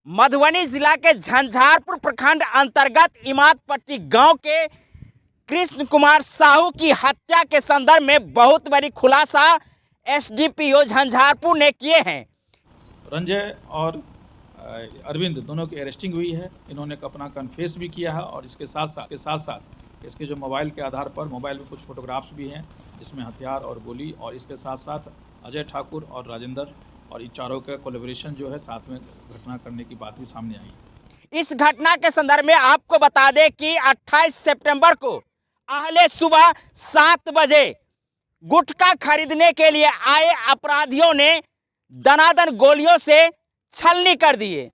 मधुबनी जिला के झंझारपुर प्रखंड अंतर्गत इमादपट्टी गांव के कृष्ण कुमार साहू की हत्या के संदर्भ में बहुत बड़ी खुलासा एसडीपीओ झंझारपुर ने किए हैं। रंजय और अरविंद दोनों की अरेस्टिंग हुई है। इन्होंने अपना कन्फेस भी किया है और इसके साथ साथ इसके जो मोबाइल के आधार पर मोबाइल में कुछ फोटोग्राफ्स भी हैं जिसमें हथियार और गोली, और इसके साथ साथ अजय ठाकुर और राजेंद्र और इन चारों का कोलैबोरेशन जो है साथ में घटना करने की बात भी सामने आई। इस घटना के संदर्भ में आपको बता दें कि 28 सितंबर को अहले सुबह 7 बजे गुटखा खरीदने के लिए आए अपराधियों ने दनादन गोलियों से छलनी कर दिए,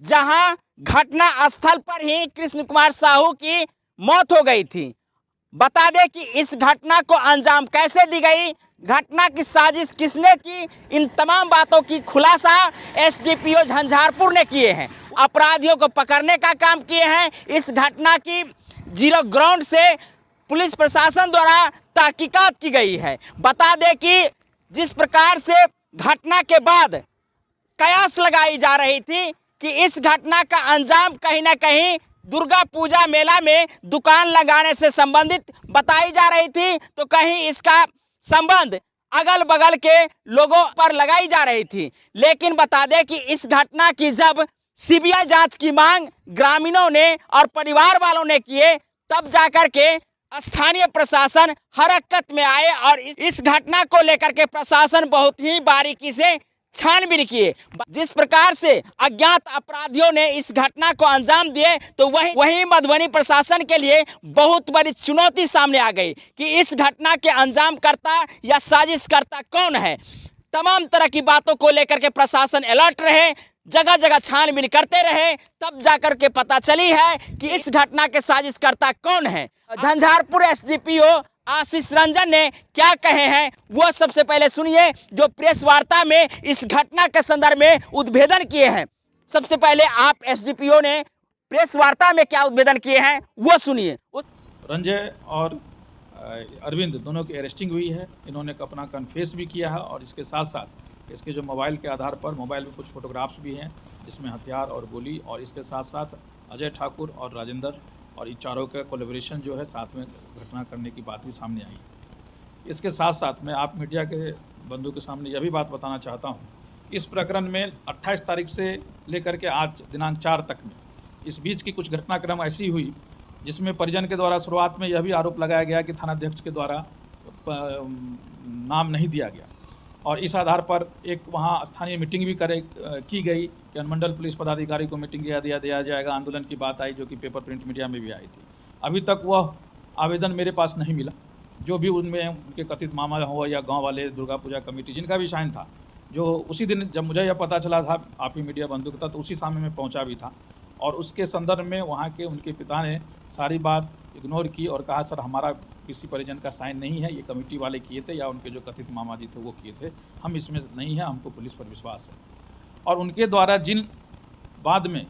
जहां घटना स्थल पर ही कृष्ण कुमार साहू की मौत हो गई थी। बता दें कि इस घटना को अंजाम कैसे दी गई, घटना की साजिश किसने की, इन तमाम बातों की खुलासा एसडीपीओ झंझारपुर ने किए हैं। अपराधियों को पकड़ने का काम किए हैं। इस घटना की जीरो ग्राउंड से पुलिस प्रशासन द्वारा तहकीकात की गई है। बता दें कि जिस प्रकार से घटना के बाद कयास लगाई जा रही थी कि इस घटना का अंजाम कहीं ना कहीं दुर्गा पूजा मेला में दुकान लगाने से संबंधित बताई जा रही थी, तो कहीं इसका संबंध अगल बगल के लोगों पर लगाई जा रही थी। लेकिन बता दें कि इस घटना की जब सीबीआई जांच की मांग ग्रामीणों ने और परिवार वालों ने किए, तब जाकर के स्थानीय प्रशासन हरकत में आए और इस घटना को लेकर के प्रशासन बहुत ही बारीकी से छानबीन किए। जिस प्रकार से अज्ञात अपराधियों ने इस घटना को अंजाम दिए, तो वही मधुबनी प्रशासन के लिए बहुत बड़ी चुनौती सामने आ गई कि इस घटना के अंजामकर्ता या साजिशकर्ता कौन है। तमाम तरह की बातों को लेकर के प्रशासन अलर्ट रहे, जगह जगह छानबीन करते रहे, तब जाकर के पता चली है कि इस घटना के साजिशकर्ता कौन है। झंझारपुर एसडीपीओ आशीष रंजन ने क्या कहे हैं वो सबसे पहले सुनिए, जो प्रेस वार्ता में इस घटना के संदर्भ में उद्भेदन किए हैं। सबसे पहले आप एसडीपीओ ने प्रेस वार्ता में क्या उद्भेदन किए हैं वो सुनिए। रंजय और अरविंद दोनों की अरेस्टिंग हुई है। इन्होंने अपना कन्फेस भी किया है और इसके साथ साथ इसके जो मोबाइल के आधार पर मोबाइल में कुछ फोटोग्राफ्स भी हैं जिसमें हथियार और गोली, और इसके साथ साथ अजय ठाकुर और राजेंद्र और इन चारों का कोलैबोरेशन जो है साथ में घटना करने की बात भी सामने आई। इसके साथ साथ मैं आप मीडिया के बंधु के सामने यह भी बात बताना चाहता हूँ, इस प्रकरण में 28 तारीख से लेकर के आज दिनांक 4 तक में इस बीच की कुछ घटनाक्रम ऐसी हुई जिसमें परिजन के द्वारा शुरुआत में यह भी आरोप लगाया गया कि थानाध्यक्ष के द्वारा नाम नहीं दिया गया, और इस आधार पर एक वहाँ स्थानीय मीटिंग भी की गई कि अनुमंडल पुलिस पदाधिकारी को मीटिंग दिया जाएगा। आंदोलन की बात आई जो कि पेपर प्रिंट मीडिया में भी आई थी। अभी तक वह आवेदन मेरे पास नहीं मिला। जो भी उनमें उनके कथित मामा हो या गांव वाले दुर्गा पूजा कमेटी जिनका भी साइन था, जो उसी दिन जब मुझे यह पता चला था आप ही मीडिया बंधु का, तो उसी समय में पहुँचा भी था, और उसके संदर्भ में वहाँ के उनके पिता ने सारी बात इग्नोर की और कहा सर हमारा किसी परिजन का साइन नहीं है, ये कमेटी वाले किए थे या उनके जो कथित मामा जी थे वो किए थे, हम इसमें नहीं है, हमको पुलिस पर विश्वास है। और उनके द्वारा जिन बाद में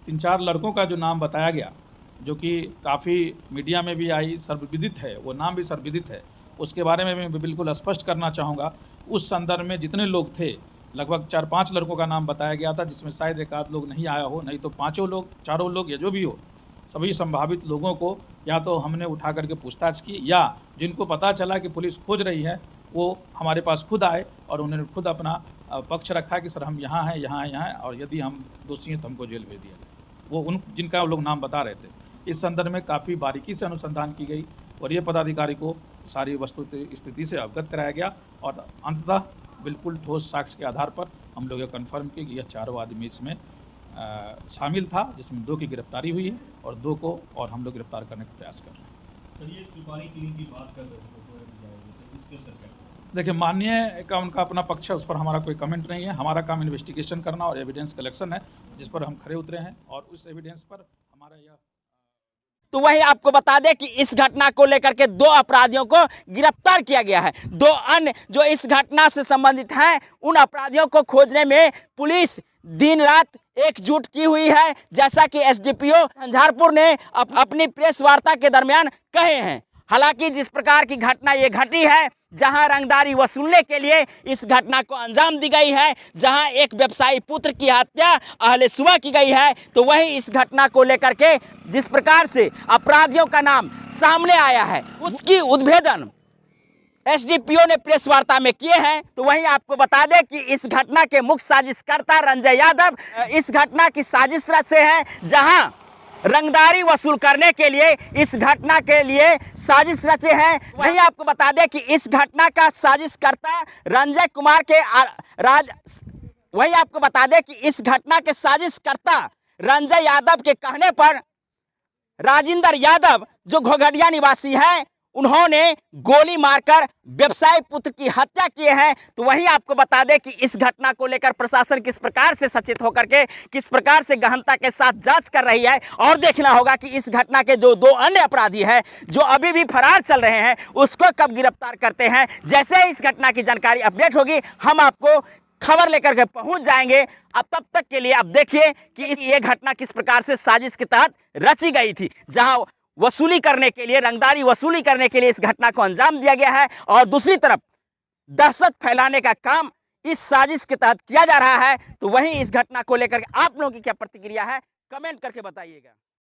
3-4 लड़कों का जो नाम बताया गया जो कि काफ़ी मीडिया में भी आई, सर्वविदित है, वो नाम भी सर्वविदित है, उसके बारे में मैं बिल्कुल स्पष्ट करना चाहूँगा। उस संदर्भ में जितने लोग थे लगभग 4-5 लड़कों का नाम बताया गया था, जिसमें शायद एक आध लोग नहीं आया हो, नहीं तो 5 लोग 4 लोग या जो भी हो, सभी संभावित लोगों को या तो हमने उठा करके पूछताछ की, या जिनको पता चला कि पुलिस खोज रही है वो हमारे पास खुद आए और उन्होंने खुद अपना पक्ष रखा कि सर हम यहाँ हैं, यहाँ हैं, और यदि हम दोषी हैं तो हमको जेल भेज दिया जाए। वो उन जिनका लोग नाम बता रहे थे। इस संदर्भ में काफ़ी बारीकी से अनुसंधान की गई और ये पदाधिकारी को सारी वस्तु स्थिति से अवगत कराया गया, और अंततः बिल्कुल ठोस साक्ष्य के आधार पर हम लोग ये कन्फर्म किए कि यह 4 आदमी इसमें शामिल था, जिसमें 2 की गिरफ्तारी हुई है और 2 को और हम लोग गिरफ्तार करने का प्रयास कर रहे हैं। सर ये सुपारी टीम की बात कर रहे थे, देखिए माननीय का उनका अपना पक्ष है, उस पर हमारा कोई कमेंट नहीं है। हमारा काम इन्वेस्टिगेशन करना और एविडेंस कलेक्शन है, जिस पर हम खड़े उतरे हैं, और उस एविडेंस पर हमारा यह। तो वही आपको बता दें कि इस घटना को लेकर के 2 अपराधियों को गिरफ्तार किया गया है। 2 अन्य जो इस घटना से संबंधित हैं, उन अपराधियों को खोजने में पुलिस दिन रात एकजुट की हुई है, जैसा कि एसडीपीओ झंझारपुर ने अपनी प्रेस वार्ता के दरमियान कहे हैं। हालांकि जिस प्रकार की घटना ये घटी है, जहां रंगदारी वसूलने के लिए इस घटना को अंजाम दी गई है, जहां एक व्यवसायी पुत्र की हत्या अहले सुबह की गई है, तो वहीं इस घटना को लेकर के जिस प्रकार से अपराधियों का नाम सामने आया है, उसकी उद्भेदन एसडीपीओ ने प्रेस वार्ता में किए हैं। तो वहीं आपको बता दें कि इस घटना के मुख्य साजिशकर्ता रंजय यादव इस घटना की साजिश रचे हैं, जहां रंगदारी वसूल करने के लिए इस घटना के लिए साजिश रचे हैं। वहीं आपको बता दें कि इस घटना का साजिशकर्ता रंजय कुमार के वहीं आपको बता दें कि इस घटना के साजिशकर्ता रंजय यादव के कहने पर राजेंद्र यादव जो घोघडिया निवासी है, उन्होंने गोली मारकर व्यवसायी पुत्र की हत्या किए हैं। तो वहीं आपको बता दें कि इस घटना को लेकर प्रशासन किस प्रकार से सचेत होकर के किस प्रकार से गहनता के साथ जांच कर रही है, और देखना होगा कि इस घटना के जो 2 अन्य अपराधी हैं जो अभी भी फरार चल रहे हैं, उसको कब गिरफ्तार करते हैं। जैसे ही इस घटना की जानकारी अपडेट होगी, हम आपको खबर लेकर के पहुंच जाएंगे। अब तब तक के लिए अब देखिए कि ये घटना किस प्रकार से साजिश के तहत रची गई थी, जहां वसूली करने के लिए, रंगदारी वसूली करने के लिए इस घटना को अंजाम दिया गया है, और दूसरी तरफ दहशत फैलाने का काम इस साजिश के तहत किया जा रहा है। तो वहीं इस घटना को लेकर आप लोगों की क्या प्रतिक्रिया है, कमेंट करके बताइएगा।